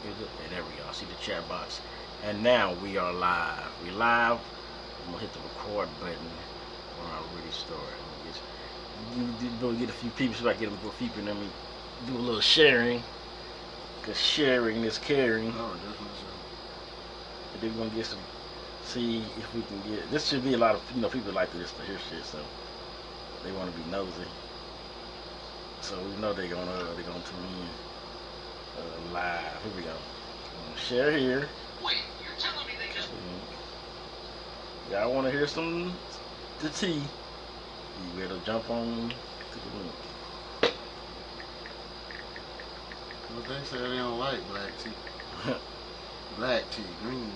And there we go. I see the chat box. And now we are live. We live. I'm gonna hit the record button when I really start. Get a few people so I get them a few people. Let me do a little sharing. Cause sharing is caring. Oh, definitely so. And then we're gonna get some. See if we can get. This should be a lot of people like this to hear shit. So they want to be nosy. So we know they're gonna tune in live. Here we go. Share here. Wait, you're telling me they just... Y'all want to hear the tea? You better jump on to the link. Well, they say they don't like black tea. Black tea, green tea.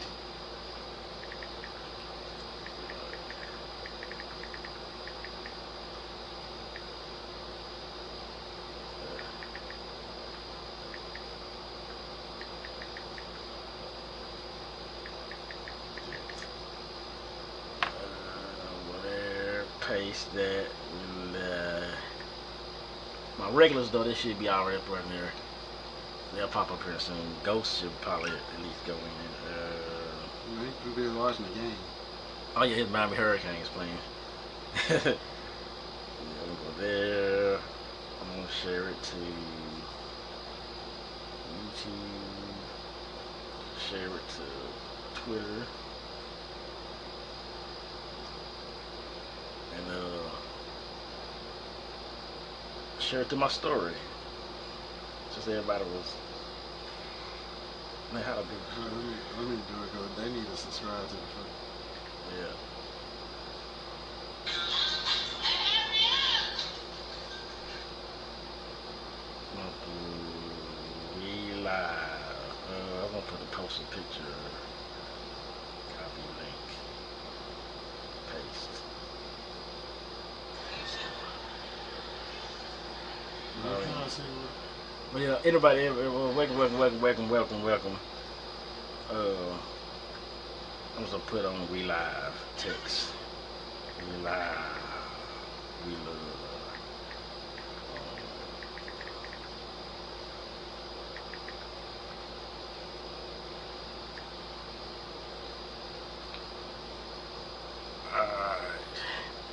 Paste that. My regulars though, they should be already up right there. They'll pop up here soon. Ghosts should probably at least go in. We've been watching the game. Oh yeah, his Miami Hurricanes playing. Yeah, we'll go there. I'm gonna share it to YouTube. Share it to Twitter. And share it to my story. Just everybody was. Man, how to do it? Let me do it, because they need to subscribe to the show. Yeah. We live. I'm gonna put a post a picture. Copy link. Paste. But yeah, anybody, welcome. I'm just gonna put on we live text. We live. We love.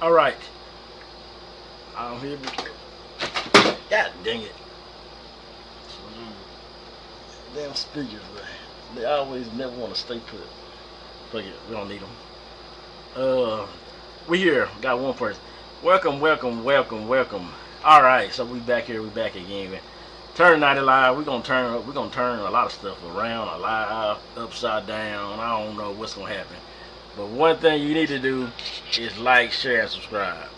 All right. I'm here. God dang it. Damn speakers, man. They always never want to stay put. Fuck it, we don't need them. We here. Got one person. Welcome. All right, so we back here. We back again, man. Turn 90 live. We're gonna turn a lot of stuff around, a lot upside down. I don't know what's gonna happen. But one thing you need to do is like, share, and subscribe.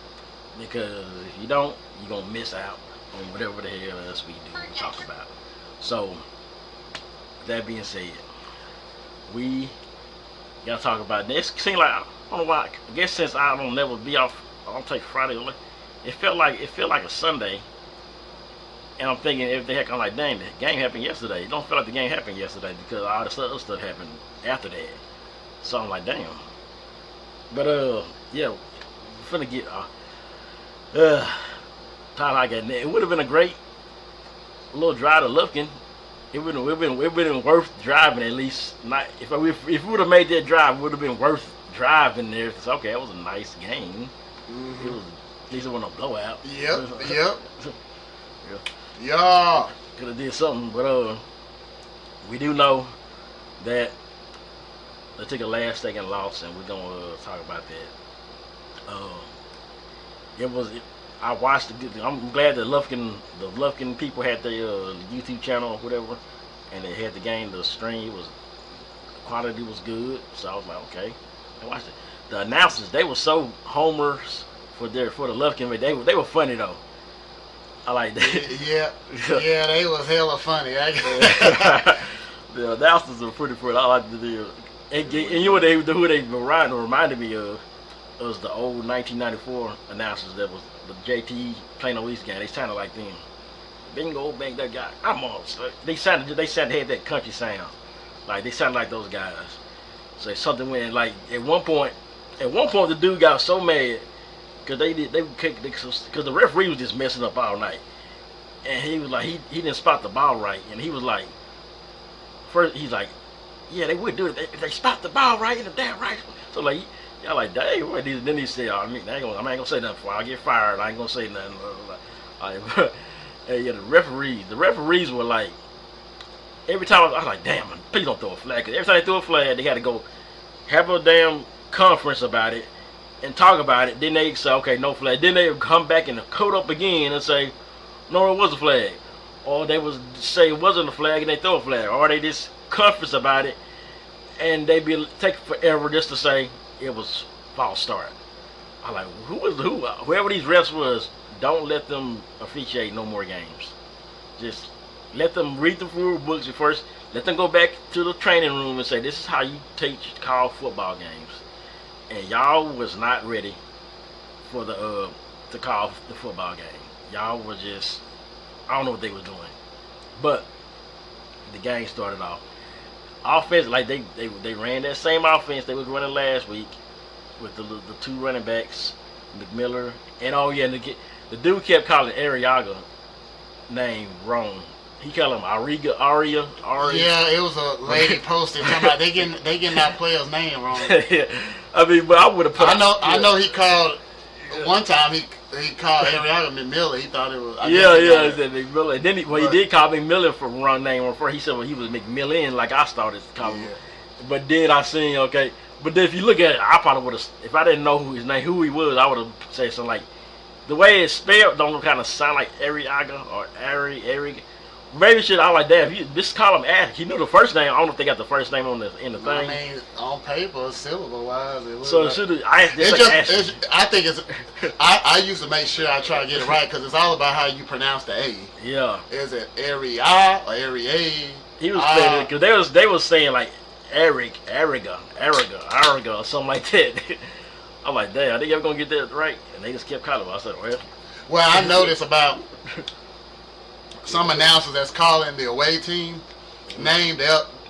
Because if you don't, you're gonna miss out on whatever the hell else we do and talk about. So, that being said, we gotta talk about this. Seems like I don't know why. I guess since I don't never be off, I don't take Friday. It felt like a Sunday, and I'm thinking if they had kind of like, dang, the game happened yesterday. It don't feel like the game happened yesterday because all this other stuff happened after that. So I'm like, damn. But yeah, we're finna get time I got. It would have been a great little drive to Lufkin. It would have been worth driving at least. Not if we would have made that drive, it would have been worth driving there. It's okay. It was a nice game. Mm-hmm. It was at least it wasn't a blowout. Yep. Yeah. Could have did something, but we do know that they took a last second loss, and we're gonna talk about that. I watched it. I'm glad that the Lufkin people had their YouTube channel or whatever, and they had the game. The stream the quality was good, so I was like, okay. I watched it. The announcers, they were so homers for the Lufkin. They were funny though. I like that. Yeah, they was hella funny. The announcers were pretty funny. I like the and you know who they reminded me of was the old 1994 announcers that was the JT Plano East game. They sounded like them. Bingo, bang, that guy. I'm on. They sounded had that country sound. Like they sounded like those guys. So something went like at one point the dude got so mad because because the referee was just messing up all night, and he was like he didn't spot the ball right, and he was like first he's like, yeah, they would do it if they stopped the ball right in the damn right. So like, y'all like, dang, what these? Then he said, oh, I ain't gonna say nothing before I get fired. I ain't gonna say nothing. Hey, yeah, the referees were like, every time I was like, damn, please don't throw a flag. 'Cause every time they threw a flag, they had to go have a damn conference about it and talk about it. Then they say, okay, no flag. Then they would come back and code up again and say, no, it was a flag. Or they would say it wasn't a flag and they throw a flag. Or they just conference about it and they be take forever just to say it was false start. I'm like, whoever these refs was, don't let them officiate no more games. Just let them read the rule books at first. Let them go back to the training room and say, this is how you call football games. And y'all was not ready for the to call the football game. Y'all was just, I don't know what they was doing. But the game started off. Offense, like they ran that same offense they was running last week with the two running backs, McMiller, and the dude kept calling Arriaga name wrong. He called him Aria. Yeah, it was a lady posted talking about they getting that player's name wrong. Yeah. I mean, but I would have put. I know he called one time. He called Arriaga McMillan. He thought it was. He said McMillan. And then he did call McMillan for wrong name on first. He said he was McMillan, like I started calling him. But then I seen But then if you look at it, I probably would have. If I didn't know who he was, I would have said something like, the way it's spelled don't kind of sound like Arriaga or Ari. Maybe shit. I like that. If you just call him Ash, he knew the first name. I don't know if they got the first name in the thing. I mean, on paper, syllable wise, it so like, should I think it's. I used to make sure I try to get it right because it's all about how you pronounce the A. Yeah. Is it Ari-A or Ari-A? He was saying because they was saying like Ariga, or something like that. I'm like, damn, are they ever gonna get that right? And they just kept calling him. I said, well, I noticed about some announcers that's calling the away team name,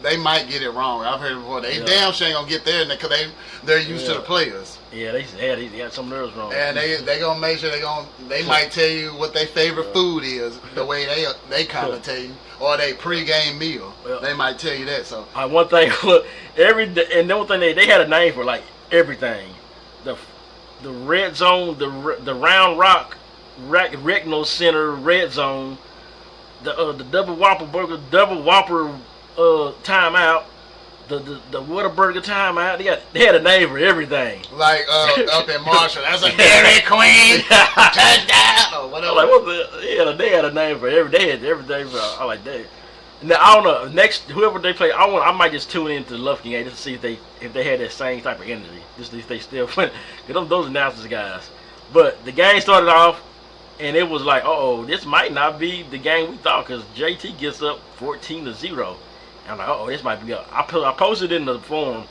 they might get it wrong. I've heard it before. They damn sure ain't gonna get there because they're used to the players. Yeah, they got some nerves wrong. And they gonna make sure they might tell you what their favorite food is the way they kind of tell you, or their pregame meal. They might tell you that. So one thing, look, and the one thing they had a name for like everything. The red zone, the round rock, Recno Center red zone. The double Whopper burger, double Whopper timeout, the Whataburger timeout. They had a name for everything. Like up in Marshall, that's a Dairy Queen touchdown or whatever. Like they had a name for they had everything for. I like that. Now I don't know. Next, whoever they play, I might just tune into the Lufkin game just to see if they had that same type of energy. Just if they still playing. Cause those announcers guys. But the game started off. And it was like, this might not be the game we thought because JT gets up 14-0. And I'm like, this might be up. I posted in the forum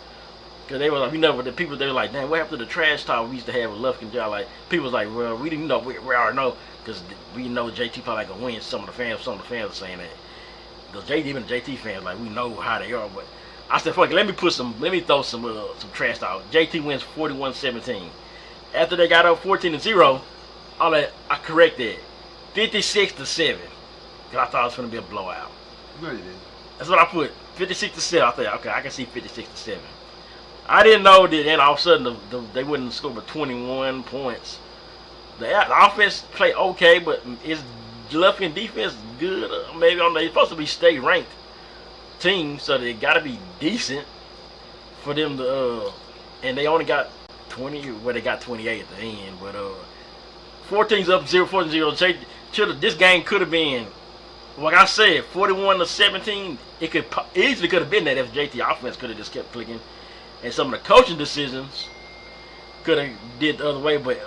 because they were like, they were like, damn, what happened to the trash talk we used to have with Lufkin Job? Like, people was like, well, we didn't know, we already know because we know JT probably gonna win. Some of the fans are saying that. Because even the JT fans, like, we know how they are. But I said, fuck it, let me throw some trash talk. JT wins 41-17. After they got up 14-0. I corrected 56-7 because I thought it was going to be a blowout. No, you didn't. That's what I put. 56-7. I thought, okay, I can see 56-7. I didn't know that then all of a sudden they wouldn't score but 21 points. The offense played okay, but is Lufkin defense good? Maybe they're supposed to be state ranked team, so they got to be decent for them to. And they only got 20. Well, they got 28 at the end, but 14's up 0-14-0. This game could have been, like I said, 41-17. It easily could have been that if JT offense could have just kept clicking, and some of the coaching decisions could have did the other way. But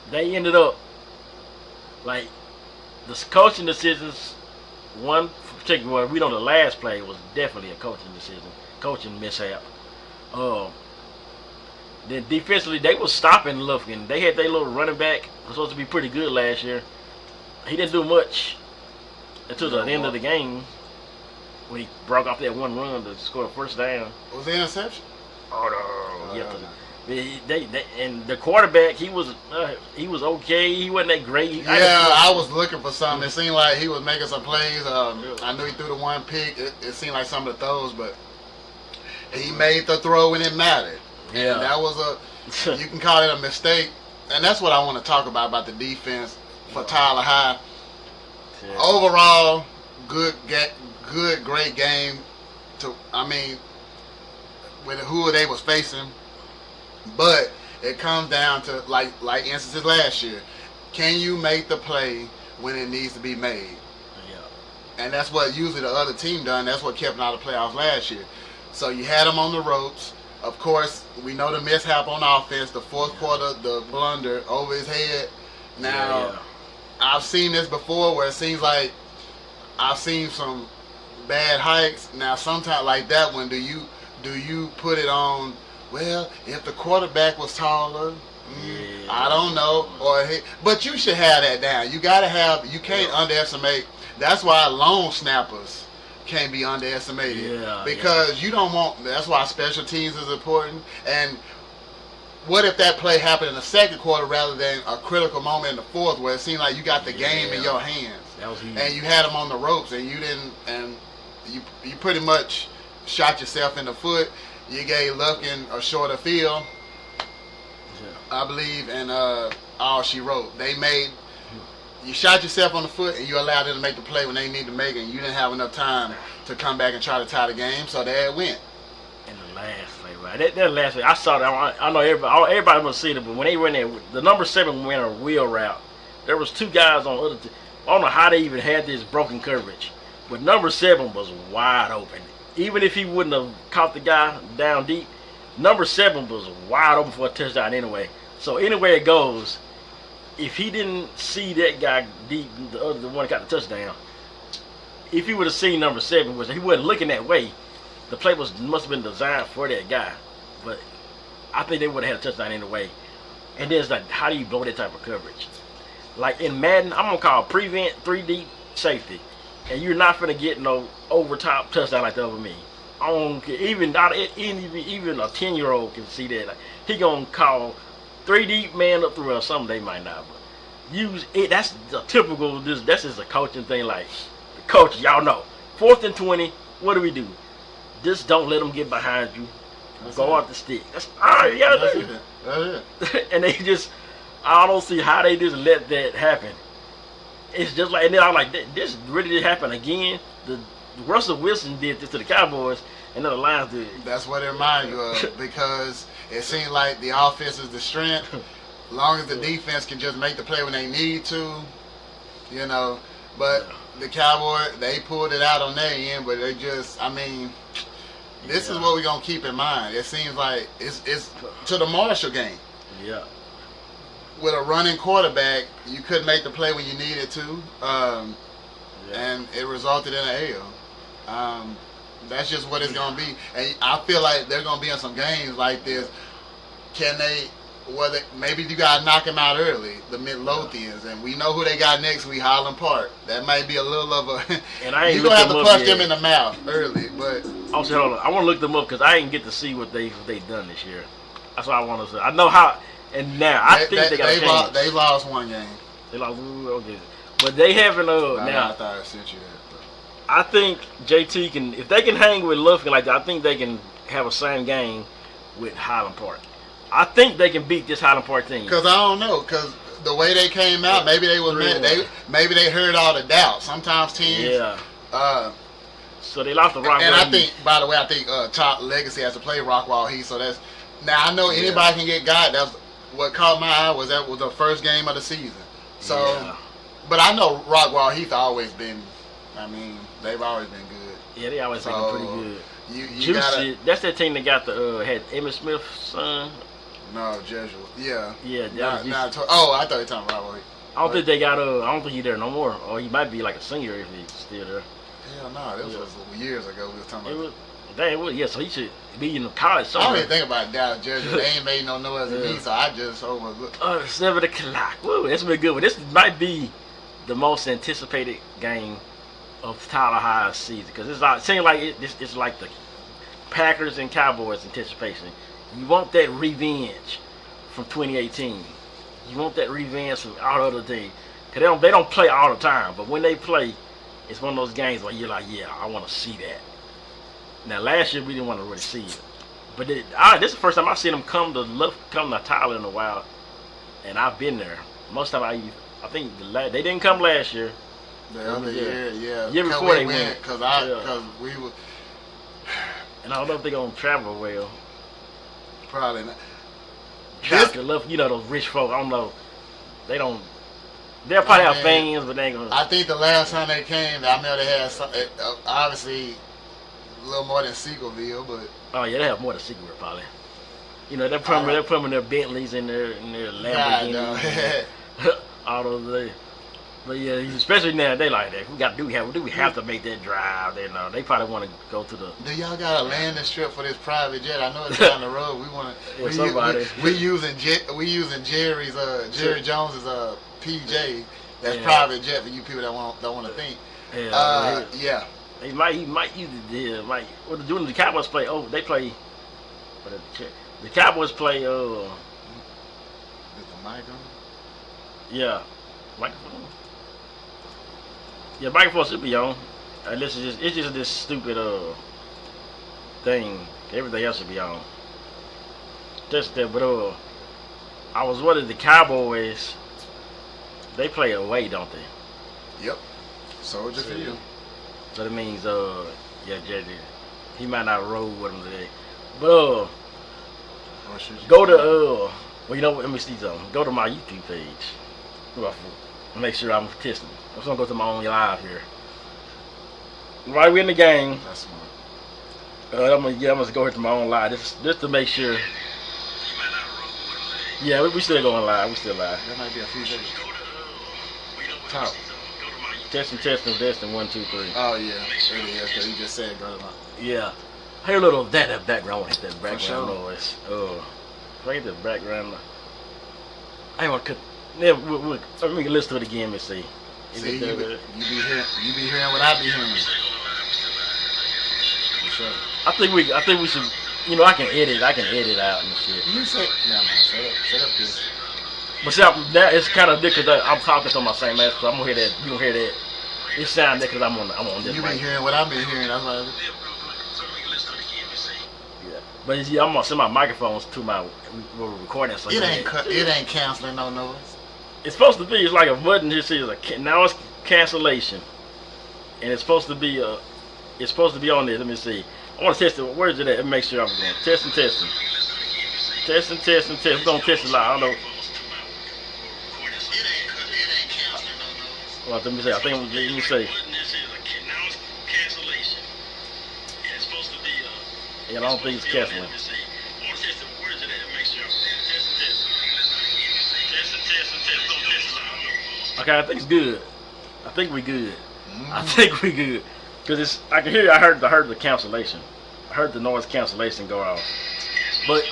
they ended up like the coaching decisions. One particular, we know the last play was definitely a coaching mishap. Then defensively, they was stopping Lufkin. They had their little running back. Was supposed to be pretty good last year. He didn't do much until the end of the game when he broke off that one run to score a first down. Was it interception? Oh no! And the quarterback, he was okay. He wasn't that great. Yeah, I was looking for something. It seemed like he was making some plays. I knew he threw the one pick. It seemed like some of the throws, but he made the throw when it mattered. Yeah, and that was you can call it a mistake. And that's what I want to talk about the defense for Tyler High. Yeah. Overall, great game. With who they was facing, but it comes down to like instances last year. Can you make the play when it needs to be made? Yeah. And that's what usually the other team done. That's what kept them out of the playoffs last year. So you had them on the ropes. Of course, we know the mishap on offense. The fourth quarter, the blunder over his head. Now, I've seen this before where it seems like I've seen some bad hikes. Now, sometimes like that one, do you put it on? Well, if the quarterback was taller, I don't know. But you should have that down. You gotta have. You can't underestimate. That's why long snappers can't be underestimated. Because you don't want. That's why special teams is important. And what if that play happened in the second quarter rather than a critical moment in the fourth, where it seemed like you got the game in your hands, that was huge. And you had them on the ropes, and you didn't, and you pretty much shot yourself in the foot. You gave Lufkin a shorter field, I believe, and all she wrote. You shot yourself on the foot, and you allowed them to make the play when they need to make it, and you didn't have enough time to come back and try to tie the game, so there it went. And the last play, right? That last play, I saw that. I know everybody must see it, but when they went there, the number 7 went a wheel route. There was 2 guys on the other. I don't know how they even had this broken coverage, but number 7 was wide open. Even if he wouldn't have caught the guy down deep, number 7 was wide open for a touchdown anyway. So anywhere it goes, if he didn't see that guy deep, the one that got the touchdown, if he would have seen number 7, he wasn't looking that way. The play must have been designed for that guy. But I think they would have had a touchdown anyway. And then it's like, how do you blow that type of coverage? Like in Madden, I'm gonna call prevent 3 deep safety. And you're not gonna get no over top touchdown like that over me. I don't care. Even a 10-year-old can see that. Like, he gonna call 3 deep man up through or something. They might not, but use it. That's the typical. That's just a coaching thing. Like the coach, y'all know. 4th and 20. What do we do? Just don't let them get behind you. Go out the stick. That's all you gotta do. That's it. And they just, I don't see how they just let that happen. It's just like, and then I'm like, this really did happen again. The Russell Wilson did this to the Cowboys, and then the Lions did. That's what it reminds you of, because it seems like the offense is the strength. As long as the defense can just make the play when they need to, you know. But the Cowboys, they pulled it out on their end, but they just, this is what we're gonna keep in mind. It seems like it's to the Marshall game. Yeah. With a running quarterback, you couldn't make the play when you needed to, and it resulted in an L. That's just what it's going to be. And I feel like they're going to be in some games like this. Can they, maybe you got to knock them out early, the Midlothians, and we know who they got next week, Highland Park. That might be a little of a, you're going to have to punch them in the mouth early. But also, hold on, I want to look them up because I didn't get to see what they've done this year. That's what I want to say. I know how. And now I think they got they lost 1 game. They lost, okay, but they haven't. Now I thought I sent you that. But I think JT can, if they can hang with Lufkin like that, I think they can have a same game with Highland Park. I think they can beat this Highland Park team. Because I don't know, because the way they came out, maybe they was maybe they heard all the doubt. Sometimes teams. Yeah. So they lost the Rockwall. And I think, by the way, Top Legacy has to play Rockwall Heat. So that's now I know anybody can get got. That's what caught my eye was that was the first game of the season. So, but I know Rockwall Heath always been. They've always been good. Yeah, they always been pretty good. You gotta, that's that team that got the had Emmitt Smith's son. No, Jesuit. Yeah. Yeah. I thought you were talking about Rockwall Heath. I don't think they got. I don't think he's there no more. Or he might be like a senior if he's still there. Hell no, this was years ago. We were talking about. Yeah, so he should be in college somewhere. I don't even think about Dallas Jesuit. They ain't made no noise to me, so I just overlooked. 7 o'clock. Woo, that's been a good one. This might be the most anticipated game of Tyler High's season because it seems like it's like the Packers and Cowboys anticipation. You want that revenge from 2018. You want that revenge from all the other teams. Cause they don't play all the time, but when they play, it's one of those games where you're like, yeah, I want to see that. Now last year we didn't want to really see it, but this is the first time I've seen them come to Tyler in a while, and I've been there. Most of the time I think they didn't come last year. The other year, yeah. Year before they went, because we were. And I don't know if they're gonna travel well. Probably not. Those rich folk. I don't know. They don't. They'll probably have fans, but they ain't gonna. I think the last time they came, I know they had obviously a little more than Seagoville, but. Oh yeah, they have more than Seagoville probably. They're putting their Bentleys in their Lamborghinis, all those days. But yeah, especially now they like that. We have to make that drive. They probably want to go to the. Do y'all got a landing strip for this private jet? I know it's down the road. We want to. We using Jerry Jones's PJ. That's private jet for you people that don't want to think. Yeah. He might use it. Well, the Cowboys play. Oh, they play. The Cowboys play. With the mic on. Yeah, microphone. Yeah, microphone should be on. Unless it's just this stupid thing. Everything else should be on. Just that, but I was wondering the Cowboys. They play away, don't they? Yep. Soldier Field. So that means JD. He might not roll with them today. But go to let me see something. Go to my YouTube page. Make sure I'm testing. I'm just gonna go to my own live here. Right, we're in the game. That's smart. I'm gonna go here to my own live just to make sure. Yeah, we still going live. We still live. That might be a few days. Talk. Testing, 1, 2, 3. Oh yeah, it is. Cause you just said go to my. Yeah. Hey, a little of that background. I want to hit that background noise. If I get the background. I want to cut. Yeah, we can listen to it again and see. See, you be hearing what I be hearing. For sure. I think we should. I can edit out and shit. You say, no, shut up, kid. But see, now it's kind of different because I'm talking to my same ass. So I'm gonna hear that. You gonna hear that? It sounds different because I'm on this. You been hearing what I've been hearing. That's why. Yeah, but I'm gonna send my microphones to my recording. So it ain't canceling no noise. It's supposed to be. It's like a button. Here says now it's cancellation, and it's supposed to be on there. Let me see. I want to test it. Where's it at? Let me make sure I'm going. Testing. We're gonna test it live. I don't know. Well, let me see. I think let me say. Yeah, I don't think it's canceling. Okay, I think it's good. I think we good. Cause I heard the cancellation. I heard the noise cancellation go off. But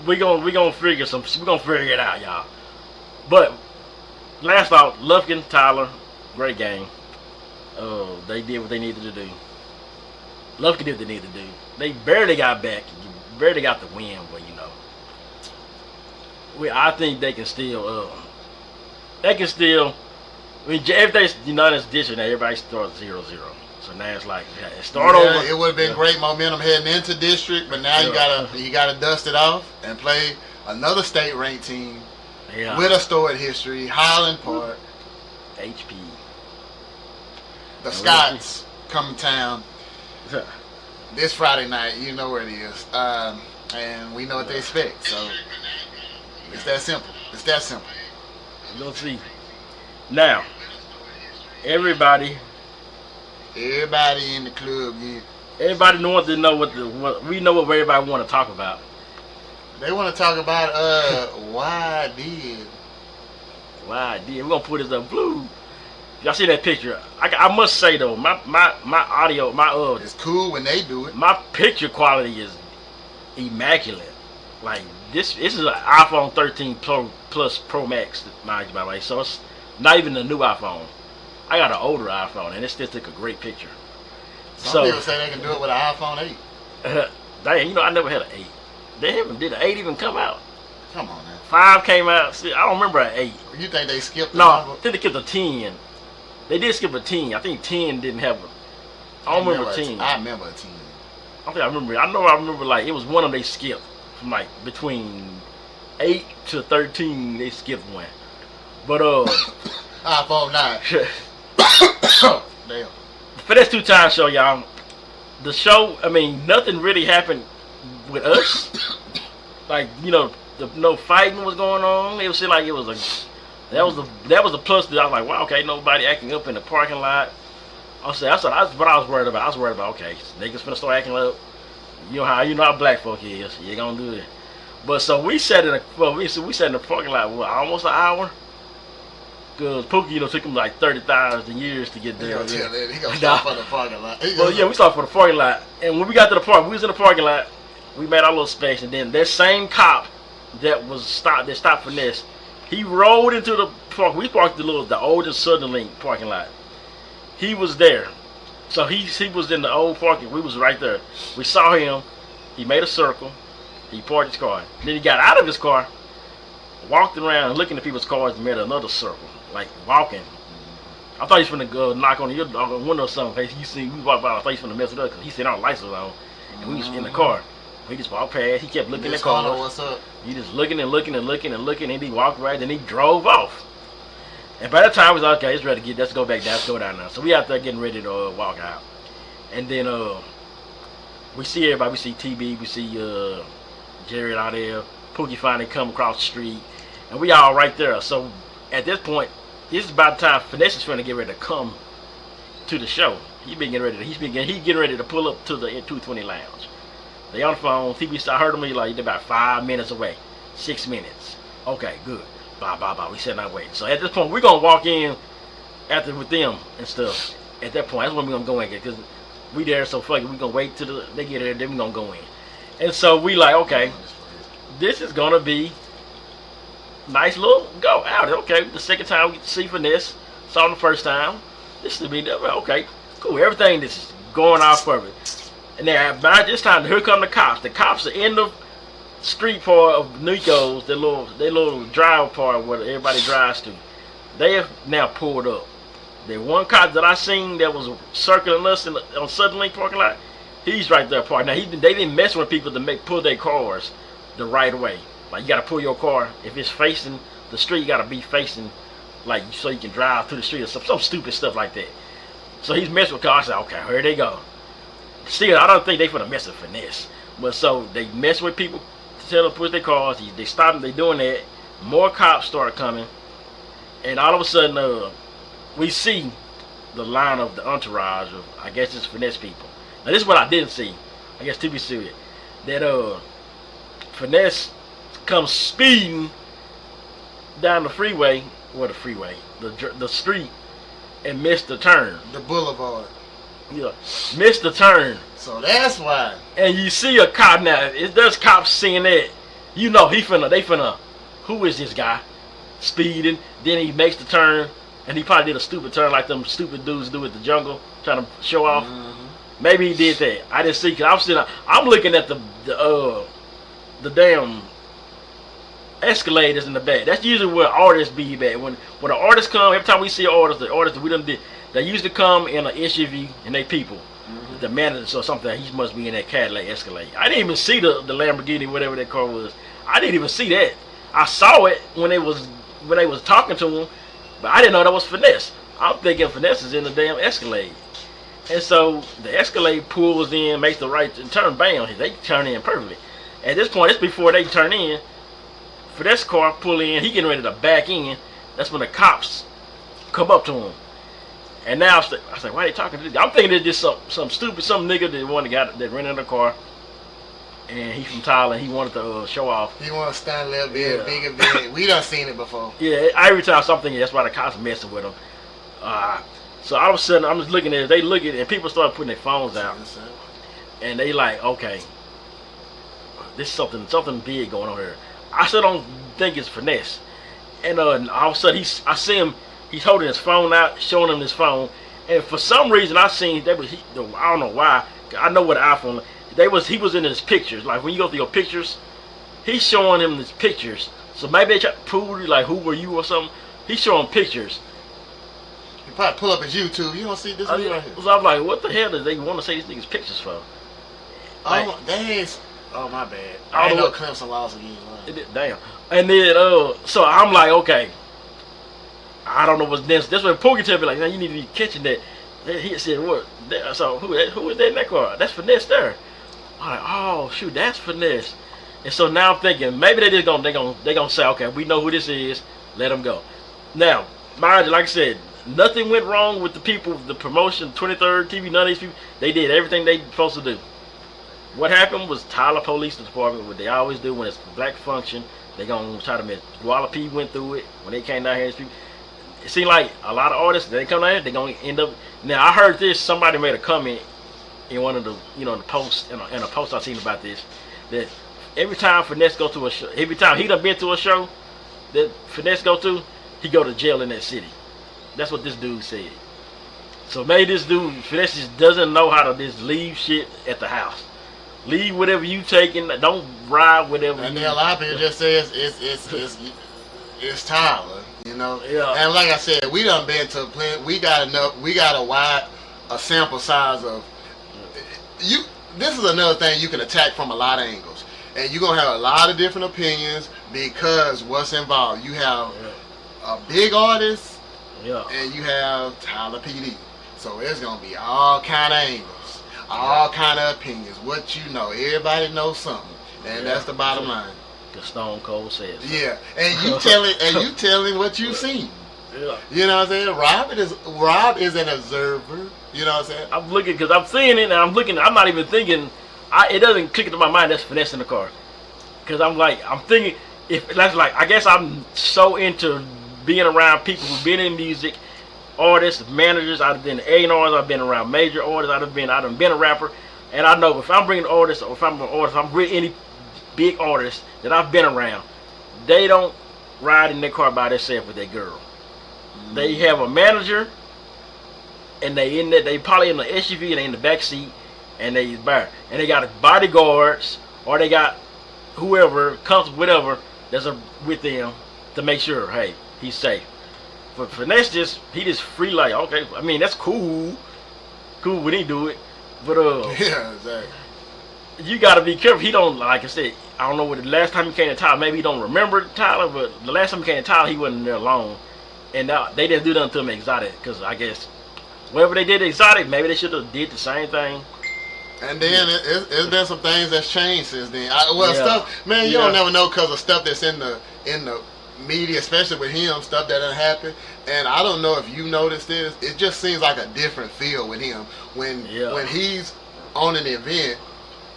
we gonna figure it out, y'all. But last out, Lufkin, Tyler, great game. They did what they needed to do. Lufkin did what they needed to do. They barely got back. Barely got the win, but I think they can still. Everything's unanimous decision. Everybody starts 0-0. So now it's like over. It would have been great momentum heading into district, but now you gotta dust it off and play another state ranked team with a storied history. Highland Park, HP. The Scots come to town this Friday night. You know where it is, and we know what they expect. So it's that simple. We'll see. Now, everybody in the club, everybody wants to know what we know what everybody want to talk about. They want to talk about why did. We're gonna put it up blue. Y'all see that picture? I must say though, my audio, it's cool when they do it. My picture quality is immaculate. Like this is an iPhone 13 Plus Pro Max, mind you, by the way. So it's not even the new iPhone. I got an older iPhone, and it still took a great picture. Some people say they can do it with an iPhone 8. Dang, you know I never had an 8. Did an 8 even come out? Come on, man. 5 came out. See, I don't remember an 8. You think they skipped the No, number? I think they skipped a 10. They did skip a 10. I think 10 didn't have a. I don't remember 10. I remember a 10. I think I remember. I remember like it was one of them they skipped from like between 8 to 13. They skipped one. But iPhone 9. Damn. Finesse2tymes show, y'all. The show. I mean, nothing really happened with us. Like no fighting was going on. It was like it was a. That was the plus that I was like, wow, okay, nobody acting up in the parking lot. That's what I was worried about. I was worried about, okay, niggas finna start acting up. You know how black folk is. You gonna do it. But so we sat in the parking lot almost an hour. Cause Pookie, took him like 30,000 years to get there. He gonna stop for the parking lot. Well, yeah, we stopped for the parking lot, and when we got to the park, we was in the parking lot. We made our little space, and then that same cop that stopped Finesse, he rolled into the park. We parked the old Southern Link parking lot. He was there. So he was in the old parking. We was right there. We saw him. He made a circle. He parked his car. Then he got out of his car, walked around looking at people's cars and made another circle, like walking. I thought he was finna go knock on your window or something. You see, we walked by. I thought he was finna mess it up because he said our lights was on, and we was in the car. He just walked past. He kept looking at the car. What's up? He just looking and looking and looking and looking, and he walked right. Then he drove off. And by that time, we was like, okay, it's ready to let's go back down. Let's go down now. So we out there getting ready to walk out. And then we see everybody. We see TB. We see Jared out there. Pookie finally come across the street. And we all right there. So at this point, this is about the time Finesse is trying to get ready to come to the show. He's getting ready to pull up to the 220 lounge. They on the phone. TB, I heard him. He like, they're about 5 minutes away. 6 minutes. Okay, good. Bye. We sitting our waiting. So at this point, we're gonna walk in with them and stuff. At that point, that's when we're gonna go in because we there. So fuck it, we gonna wait till they get there. Then we gonna go in. And so we like, okay, this is gonna be nice little go out. Okay, the second time we get to see Finesse. Saw him the first time. This should be okay, cool. Everything this is going off for it. And then by this time, here come the cops. The cops are in the street part of Nico's, their little drive part where everybody drives to. They have now pulled up. The one cop that I seen that was circling us on Southern Link parking lot, he's right there parked. Now they didn't mess with people to pull their cars the right way. Like you gotta pull your car if it's facing the street, you gotta be facing like so you can drive through the street or some stupid stuff like that. So he's messing with cars. I said, okay, here they go. Still, I don't think they finna mess with Finesse. But so they mess with people. Tell them to push their cars. They stop them. They doing that. More cops start coming, and all of a sudden, we see the line of the entourage of I guess it's Finesse people. Now this is what I didn't see. I guess to be serious, that Finesse comes speeding down the freeway, the street, and missed the turn. The boulevard. Yeah, missed the turn. So that's why. And you see a cop now. If there's cops seeing that, they finna. Who is this guy? Speeding. Then he makes the turn, and he probably did a stupid turn like them stupid dudes do at the jungle, trying to show off. Mm-hmm. Maybe he did that. I didn't see. Cause I'm looking at the damn escalators in the back. That's usually where artists be at. When the artists come, every time we see artists, that we done did, they usually come in an SUV and they people. Mm-hmm. The manager or something, he must be in that Cadillac Escalade. I didn't even see the Lamborghini, whatever that car was. I didn't even see that. I saw it when they was talking to him, but I didn't know that was Finesse. I'm thinking Finesse is in the damn Escalade. And so the Escalade pulls in, makes the right turn, bam, they turn in perfectly. At this point, it's before they turn in. Finesse car pull in, he getting ready to back in. That's when the cops come up to him. And now I was like, why are they talking to this guy? I'm thinking it's just some nigga that rented a car. And he's from Thailand. He wanted to show off. He want to stand a little bit bigger. We done seen it before. Yeah, every time I'm thinking that's why the cops messing with him. So all of a sudden, I'm just looking at it. They look at it, and people start putting their phones out. And they like, okay, this is something big going on here. I still don't think it's Finesse. And all of a sudden, I see him. He's holding his phone out, showing him his phone. And for some reason, I seen I don't know why. I know what iPhone. he was in his pictures. Like when you go through your pictures, he's showing him his pictures. So maybe they try to prove like who were you or something. He's showing pictures. You probably pull up his YouTube. You don't see this video right here. So I'm like, what the hell do they want to say these niggas pictures for? Like, oh my bad. I know Clemson lost again. Damn. And then so I'm like, okay. I don't know what's this. That's when Pookie tell me like, man, you need to be catching that. He said, what? So who is that in that car? That's Finesse there. I'm like, oh shoot, that's Finesse. And so now I'm thinking maybe they gonna say, okay, we know who this is. Let them go. Now, mind you, like I said, nothing went wrong with the people, the promotion, 23rd TV. None of these people, they did everything they supposed to do. What happened was Tyler Police Department, what they always do when it's a black function, they gonna try to miss. Guala P went through it when they came down here. It seemed like a lot of artists, they come down here, they gonna end up. Now I heard this. Somebody made a comment in one of the, the posts in a post I seen about this, that every time Finesse go to a show, every time he done been to a show that Finesse go to, he go to jail in that city. That's what this dude said. So maybe this dude Finesse just doesn't know how to just leave shit at the house. Leave whatever you taking. Don't ride whatever. And then a lot of people just say it's Tyler. Yeah. And like I said, we done been to plenty. We got a wide sample size of you. This is another thing you can attack from a lot of angles, and you're gonna have a lot of different opinions because what's involved. You have a big artist, and you have Tyler PD. So it's gonna be all kind of angles, all kind of opinions. What you know, everybody knows something, and that's the bottom line. The Stone Cold says. Yeah, and you telling what you seen. Yeah. You know what I'm saying? Rob is an observer. You know what I'm saying? I'm looking because I'm seeing it and I'm looking. I'm not even thinking. It doesn't click into my mind that's Finesse in the car. Because I'm thinking if that's like I guess I'm so into being around people who've been in music, artists, managers. I've been A&Rs. I've been around major artists. I've been a rapper, and I know if I'm bringing artists or if I'm an artist, I'm with any big artists that I've been around, they don't ride in their car by themselves with their girl. They have a manager, and they probably in the SUV and they in the back seat, and they got bodyguards or they got whoever comes whatever that's with them to make sure hey he's safe. But Finesse he just free like okay. I mean that's cool when he do it, but yeah, exactly. You gotta be careful. He don't, like I said, I don't know what the last time he came to Tyler. Maybe he don't remember Tyler, but the last time he came to Tyler, he wasn't there alone. And they didn't do nothing to him exotic, because I guess whatever they did exotic, maybe they should have did the same thing. And then it's been some things that's changed since then. Stuff, man, you don't never know because of stuff that's in the media, especially with him, stuff that done happened. And I don't know if you noticed this. It just seems like a different feel with him when he's on an event.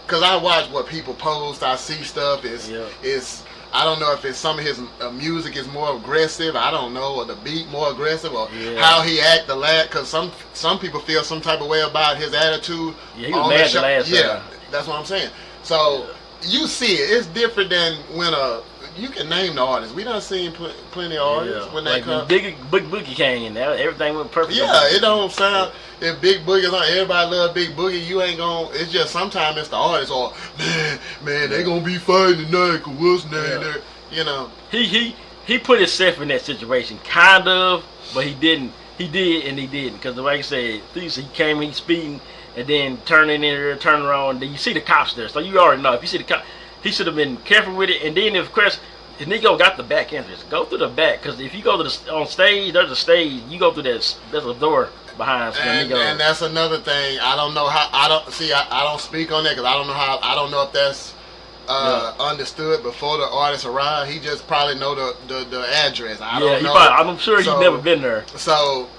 Because I watch what people post, I see stuff. I don't know if it's some of his music is more aggressive. I don't know, or the beat more aggressive, or how he act the last. Because some people feel some type of way about his attitude. Yeah, he was mad the last time. That's what I'm saying. So you see it. It's different than when you can name the artists. We done seen plenty of artists when they like come. Big Boogie came in there. Everything went perfect. Yeah, it don't sound. If Big Boogie's on, everybody love Big Boogie. You ain't gonna. It's just sometimes it's the artist or man, they gonna be fighting tonight. Cause what's name there? You know. He put himself in that situation, kind of, but he didn't. He did and he didn't, because like I said, he came, he speeding, and then turning in there, turning around. Then you see the cops there, so you already know. If you see the cop, he should have been careful with it. And then if of course. If nigga got the back entrance, go through the back, because if you go to on stage, there's a stage. You go through that. There's a door behind. And that's another thing. I don't know how. I don't speak on that because I don't know how. I don't know if that's understood before the artist arrived. He just probably know the address. I don't know. I'm sure he's never been there. So,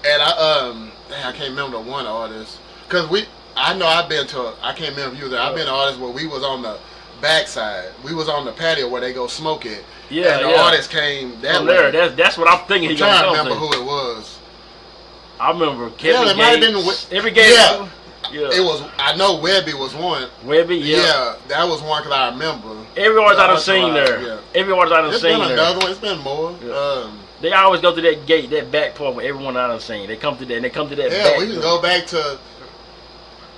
and I can't remember the one artist because I know I've been to. I can't remember you there. I've been to artists where we was on the backside. We was on the patio where they go smoke it. Yeah, and the artist came that way. That's what I'm thinking. I'm trying to remember who it was. I remember Kevin. It might have been every game. Yeah, it was. I know Webby was one. Webby, yeah, that was one because I remember. Every artist I done seen there. Yeah. Every artist I done seen there. It's been another one. It's been more. Yeah. They always go through that gate, that back part where everyone I done seen. They come to that. And they come to that. Yeah, we can go back to.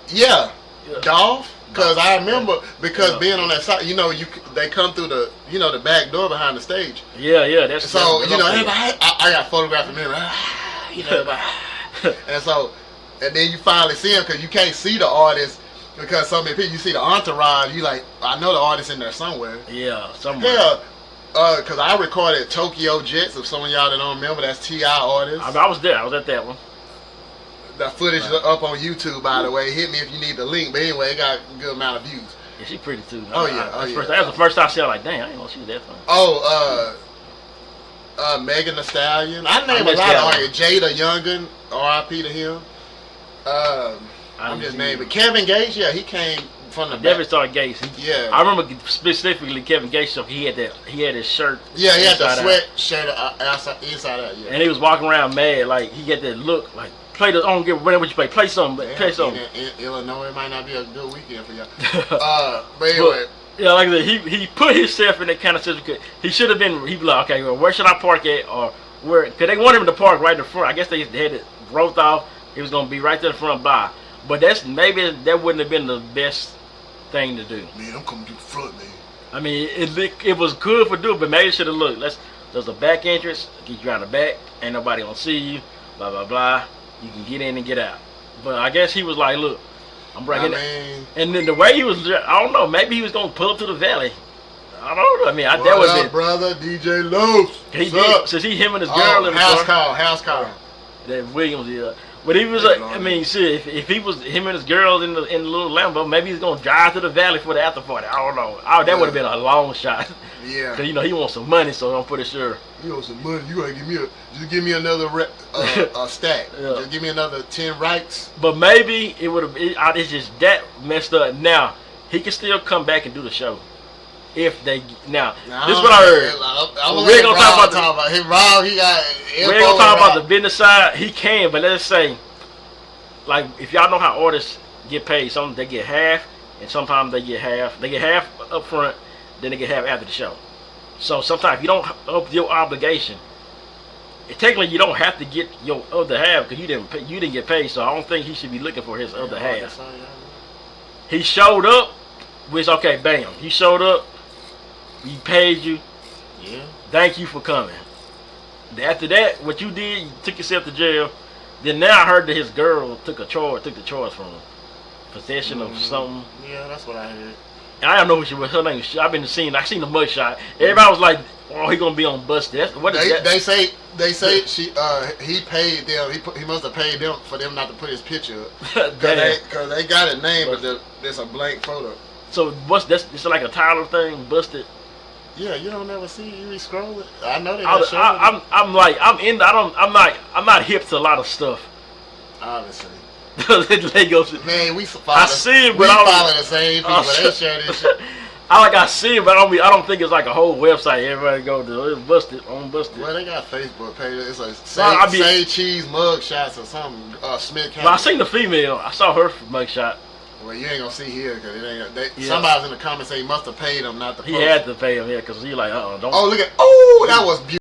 Yeah. Dolph. Because I remember, because Yeah. being on that side, they come through the, the back door behind the stage. Yeah, that's So, that's everybody, I got photographed from there, everybody. And so, and then you finally see him, because you can't see the artist, because so many people, you see the entourage, you like, I know the artist in there somewhere. Yeah, somewhere. Yeah, because I recorded Tokyo Jets, if some of y'all that don't remember, that's T.I. artist. I was there. I was at that one. That footage is up on YouTube, by the way. Hit me if you need the link. But anyway, it got a good amount of views. Yeah, she pretty too. Oh, yeah. That was the first time I saw her, like, dang, I ain't know she was that fun. Oh, Megan Thee Stallion. I name a lot of artists. Jada Youngin, R.I.P. to him. I'm just naming. Kevin Gates, yeah, he came from the Devin back. started Gates. Yeah. I remember specifically Kevin Gates. So he had his shirt. Yeah, he had the inside sweat shirt inside out. Yeah. And he was walking around mad, like he got that look, like play the. I don't give whatever you play. Play something. Play something. In Illinois, it might not be a good weekend for y'all. But anyway. Yeah, like I said, he put himself in that kind of situation. He should have been. He be like, okay, well, where should I park at, or where? Because they wanted him to park right in the front. I guess they had it roped off. He was gonna be right there in the front by. But maybe that wouldn't have been the best thing to do. Man, I'm coming to the front, man. I mean, it was good for doing, but maybe it should have looked. There's a back entrance. Get you out the back. Ain't nobody gonna see you. Blah blah blah. You can get in and get out. But I guess he was like, look, I'm breaking it. And then the way he was, I don't know. Maybe he was gonna pull up to the valley. I don't know. I mean, that What was up, it, brother? DJ Los. He did. Since him and his girl in the house car. House call. That Williams, yeah. But he was, I mean, shit. If he was him and his girls in the little Lambo, maybe he's gonna drive to the valley for the after party. I don't know. That would have been a long shot. Yeah. Cause he wants some money, so I'm pretty sure. You want some money? You gotta give me another a stack. Yeah. Just give me another 10 rights. But maybe it would have. It's just that messed up. Now he can still come back and do the show. If they this is what I heard. We ain't gonna talk about him. Rob, he got. We ain't gonna talk about the business side. He can, but let's say, like, if y'all know how artists get paid, some they get half, and sometimes they get half. They get half up front, then they get half after the show. So sometimes if you don't up your obligation, technically you don't have to get your other half because you didn't get paid. So I don't think he should be looking for his other half. He showed up, which okay, bam, he showed up. He paid you. Yeah. Thank you for coming. After that, what you did, you took yourself to jail. Then now I heard that his girl took the charge from him. Possession of something. Yeah, that's what I heard. And I don't know who she was. Her name. I seen the mugshot. Everybody was like, "Oh, he gonna be on Busted." What is that? They say he paid them. He must have paid them for them not to put his picture up. Because they got a name, but there's a blank photo. So what's this? It's like a Tyler thing, Busted. Yeah, you don't never see you scroll it. I know they I'm not hip to a lot of stuff. Obviously. Legos. Man, we follow. I see it, but we follow the same people. They share this shit. I see it, but I don't think it's like a whole website. Everybody go to it's Busted on Busted. Well, they got Facebook page. It's like say cheese mug shots or something. Smith. Well, I seen the female. I saw her mugshot. Well, you ain't gonna see here because it ain't. Somebody's in the comments say he must have paid him not to. He had to pay him, yeah, because he like, don't. Oh, look at. That was beautiful.